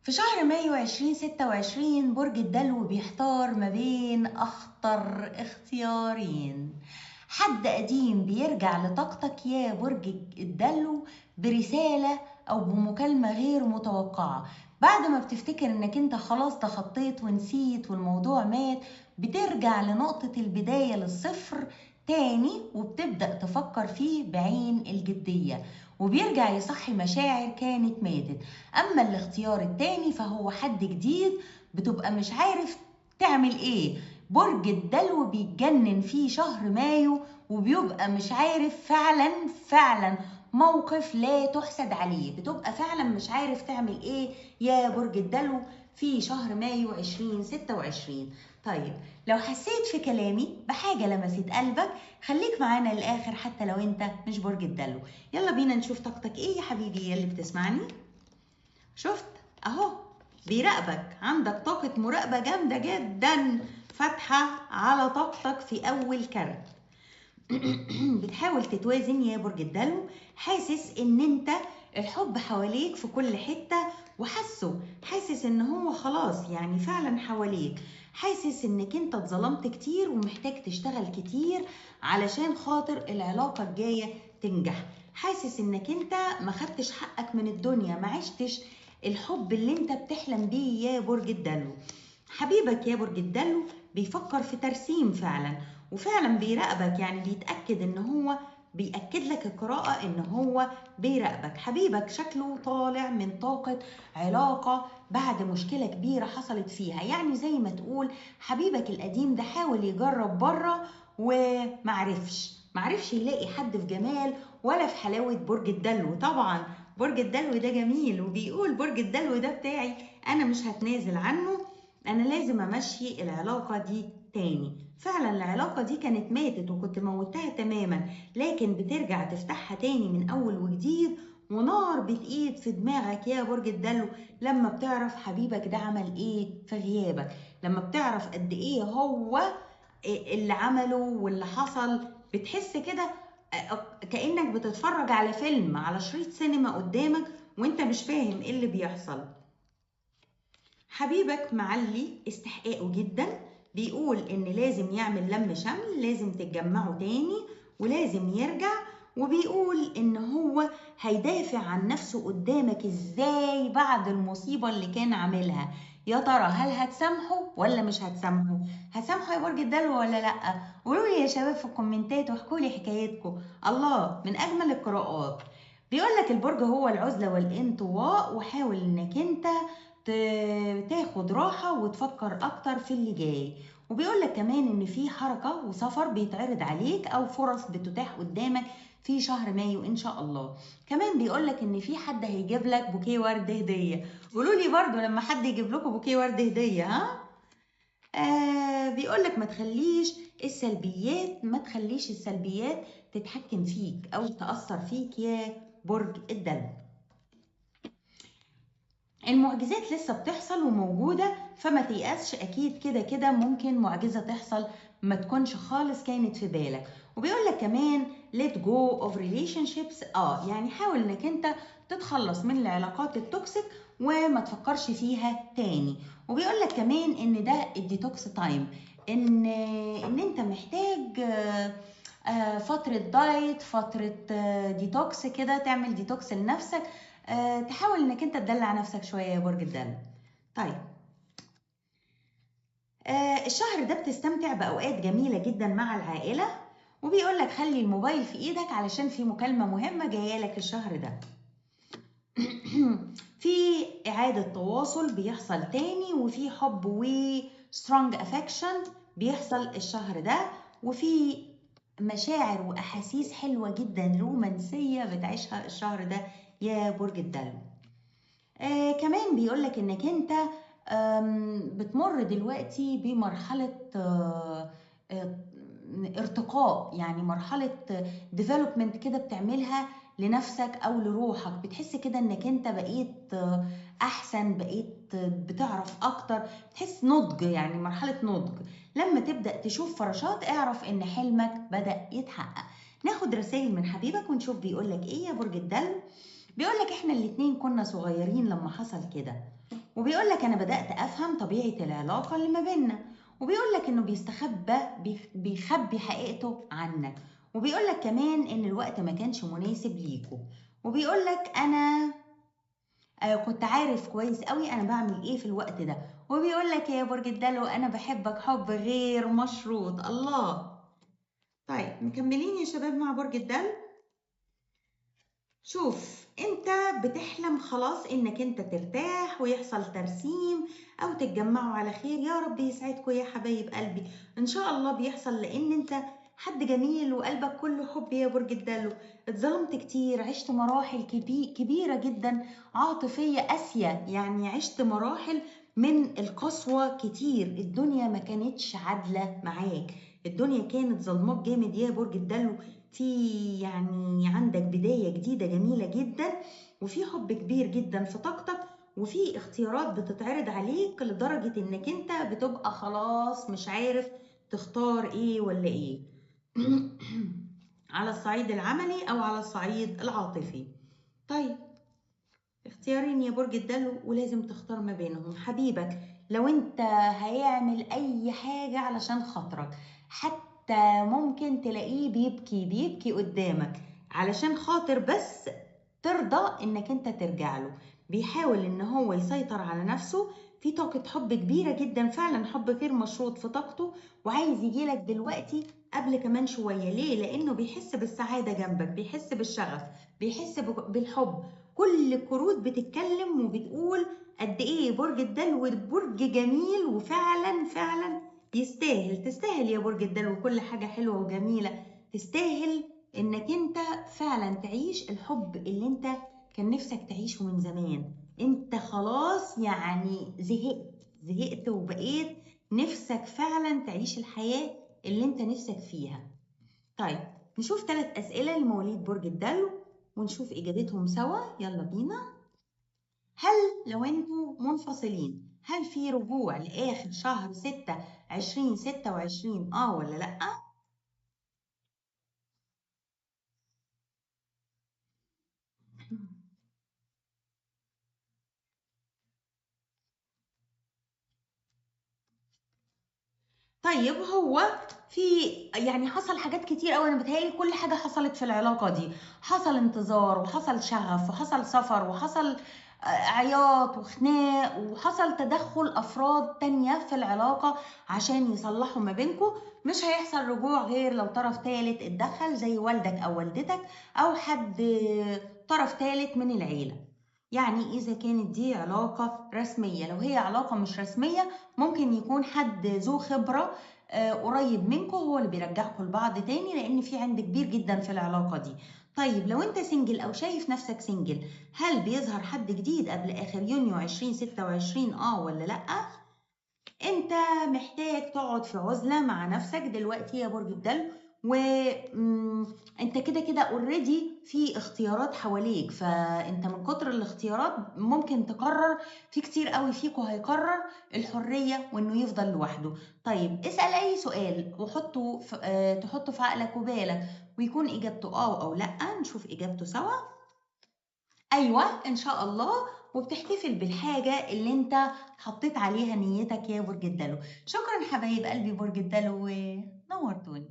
في شهر مايو 2026 برج الدلو بيحتار ما بين أخطر اختيارين. حد قديم بيرجع لطاقتك يا برج الدلو برسالة أو بمكالمة غير متوقعة. بعد ما بتفتكر إنك أنت خلاص تخطيت ونسيت والموضوع مات، بترجع لنقطة البداية للصفر تاني وبتبدأ تفكر فيه بعين الجدية، وبيرجع يصحي مشاعر كانت ماتت. اما الاختيار التاني فهو حد جديد بتبقى مش عارف تعمل ايه. برج الدلو بيتجنن فيه شهر مايو وبيبقى مش عارف فعلا موقف لا تحسد عليه، بتبقى فعلا مش عارف تعمل ايه يا برج الدلو في شهر مايو 2026. طيب، لو حسيت في كلامي بحاجة لمست قلبك خليك معانا للآخر حتى لو انت مش برج الدلو. يلا بينا نشوف طاقتك ايه يا حبيبي يا اللي بتسمعني. شفت اهو، بيراقبك، عندك طاقة مراقبة جامدة جدا فاتحة على طاقتك في أول كارت. بتحاول تتوازن يا برج الدلو، حاسس ان انت الحب حواليك في كل حتة حاسس ان هو خلاص يعني فعلا حواليك، حاسس انك انت اتظلمت كتير ومحتاج تشتغل كتير علشان خاطر العلاقة الجاية تنجح، حاسس انك انت ما خدتش حقك من الدنيا، ما عشتش الحب اللي انت بتحلم بيه يا برج الدلو. حبيبك يا برج الدلو بيفكر في ترسيم فعلا، وفعلا بيراقبك، يعني بيتأكد ان هو بيأكد لك القراءة ان هو بيراقبك. حبيبك شكله طالع من طاقة علاقة بعد مشكلة كبيرة حصلت فيها، يعني زي ما تقول حبيبك القديم ده حاول يجرب بره معرفش يلاقي حد في جمال ولا في حلاوة برج الدلو. طبعا برج الدلو ده جميل، وبيقول برج الدلو ده بتاعي انا مش هتنازل عنه، انا لازم امشي العلاقة دي تاني. فعلا العلاقة دي كانت ماتت وكنت موتها تماما، لكن بترجع تفتحها تاني من أول وجديد، ونار بتقيد في دماغك يا برج الدلو لما بتعرف حبيبك ده عمل ايه في غيابك، لما بتعرف قد ايه هو اللي عمله واللي حصل. بتحس كده كأنك بتتفرج على فيلم، على شريط سينما قدامك وانت مش فاهم ايه اللي بيحصل. حبيبك معلي استحقاقه جدا، بيقول ان لازم يعمل لم شمل، لازم تتجمعوا تاني ولازم يرجع، وبيقول ان هو هيدافع عن نفسه قدامك ازاي بعد المصيبة اللي كان عاملها. يا ترى هل هتسامحوا ولا مش هتسامحوا؟ هتسامحوا يا برج الدلو ولا لا؟ قولوا لي يا شباب في الكومنتات واحكوا لي حكايتكم. الله، من اجمل القراءات. بيقول لك البرج هو العزلة والانطواء، وحاول انك انت تاخد راحة وتفكر أكتر في اللي جاي. وبيقول لك كمان إن في حركة وسفر بيتعرض عليك أو فرص بتتاح قدامك في شهر مايو إن شاء الله. كمان بيقول لك إن في حد هيجيب لك بوكيه ورد هدية. قولوا لي برضو لما حد يجيب لكم بوكيه ورد هدية، ها؟ بيقول لك ما تخليش السلبيات تتحكم فيك أو تأثر فيك يا برج الدلو. المعجزات لسه بتحصل وموجودة، فما تيأسش، أكيد كده كده ممكن معجزة تحصل ما تكونش خالص كانت في بالك. وبيقول لك كمان let go of relationships، يعني حاول انك انت تتخلص من العلاقات التوكسيك وما تفكرش فيها تاني. وبيقول لك كمان ان ده الديتوكس تايم، ان انت محتاج فترة دايت، فترة ديتوكس كده، تعمل ديتوكس لنفسك، تحاول انك انت تدلع نفسك شوية يا برج الدلو. طيب، الشهر ده بتستمتع بأوقات جميلة جدا مع العائلة، وبيقول لك خلي الموبايل في ايدك علشان في مكالمة مهمة جاية لك الشهر ده. في إعادة تواصل بيحصل تاني، وفي حب و strong affection بيحصل الشهر ده، وفي مشاعر وأحاسيس حلوة جدا رومانسية بتعيشها الشهر ده يا برج الدلو. كمان بيقولك إنك أنت بتمر دلوقتي بمرحلة ارتقاء، يعني مرحلة development كده بتعملها لنفسك أو لروحك، بتحس كده إنك أنت بقيت أحسن، بقيت بتعرف أكتر، بتحس نضج، يعني مرحلة نضج. لما تبدأ تشوف فراشات اعرف إن حلمك بدأ يتحقق. ناخد رسائل من حبيبك ونشوف بيقولك إيه يا برج الدلو. بيقولك إحنا الاتنين كنا صغيرين لما حصل كده، وبيقول لك أنا بدأت أفهم طبيعة العلاقة اللي ما بيننا، وبيقول لك إنه بيخبي حقيقته عنك، وبيقول لك كمان إن الوقت ما كانش مناسب ليكوا، وبيقول لك أنا كنت عارف كويس قوي أنا بعمل إيه في الوقت ده، وبيقول لك يا برج الدلو أنا بحبك حب غير مشروط. الله. طيب مكملين يا شباب مع برج الدلو. شوف انت بتحلم خلاص انك انت ترتاح ويحصل ترسيم او تتجمعوا على خير، يا رب يسعدكم يا حبايب قلبي. ان شاء الله بيحصل لان انت حد جميل وقلبك كله حب يا برج الدلو. اتظلمت كتير، عشت مراحل كبيرة جدا عاطفية قاسية، يعني عشت مراحل من القسوة كتير. الدنيا ما كانتش عادلة معاك، الدنيا كانت ظلماك جامد يا برج الدلو. في يعني عندك بداية جديدة جميلة جدا، وفي حب كبير جدا في طاقتك، وفي اختيارات بتتعرض عليك لدرجة انك انت بتبقى خلاص مش عارف تختار ايه ولا ايه. على الصعيد العملي او على الصعيد العاطفي. طيب اختيارين يا برج الدلو ولازم تختار ما بينهم. حبيبك لو انت هيعمل اي حاجة علشان خاطرك، حتى ممكن تلاقيه بيبكي قدامك علشان خاطر بس ترضى انك انت ترجع له، بيحاول ان هو يسيطر على نفسه. في طاقة حب كبيرة جدا، فعلا حب غير مشروط في طاقته، وعايز يجيلك دلوقتي قبل كمان شوية. ليه؟ لانه بيحس بالسعادة جنبك، بيحس بالشغف، بيحس بالحب. كل الكروت بتتكلم وبتقول قد ايه برج الدلو برج جميل، وفعلا فعلا تستاهل يا برج الدلو كل حاجة حلوة وجميلة. تستاهل انك انت فعلا تعيش الحب اللي انت كان نفسك تعيشه من زمان. انت خلاص يعني زهقت وبقيت نفسك فعلا تعيش الحياة اللي انت نفسك فيها. طيب نشوف 3 أسئلة لمواليد برج الدلو ونشوف إجابتهم سوا. يلا بينا. هل لو انتوا منفصلين هل في رجوع لآخر شهر 6/2026 ولا لأ؟ طيب هو في يعني حصل حاجات كتير قوي، انا بتهيألي كل حاجه حصلت في العلاقه دي. حصل انتظار وحصل شغف وحصل سفر وحصل عياط وخناق، وحصل تدخل افراد تانية في العلاقه عشان يصلحوا ما بينكم. مش هيحصل رجوع غير لو طرف تالت اتدخل زي والدك او والدتك او حد طرف تالت من العيله. يعني إذا كانت دي علاقة رسمية. لو هي علاقة مش رسمية ممكن يكون حد ذو خبرة قريب منكم هو اللي بيرجعكم لبعض تاني، لأن في عند كبير جدا في العلاقة دي. طيب لو أنت سنجل أو شايف نفسك سنجل، هل بيظهر حد جديد قبل آخر يونيو 2026 ولا لأ؟ انت محتاج تقعد في عزلة مع نفسك دلوقتي يا برج الدلو، وانت كده كده اوريدي في اختيارات حواليك، فانت من كتر الاختيارات ممكن تقرر. في كتير قوي فيكو هيقرر الحرية وانه يفضل لوحده. طيب اسأل اي سؤال وحطه في تحطه في عقلك وبالك، ويكون اجابته او لا. نشوف اجابته سوا. ايوه ان شاء الله. وبتحتفل بالحاجه اللي انت حطيت عليها نيتك يا برج الدلو. شكرا حبايب قلبي برج الدلو، نورتوني.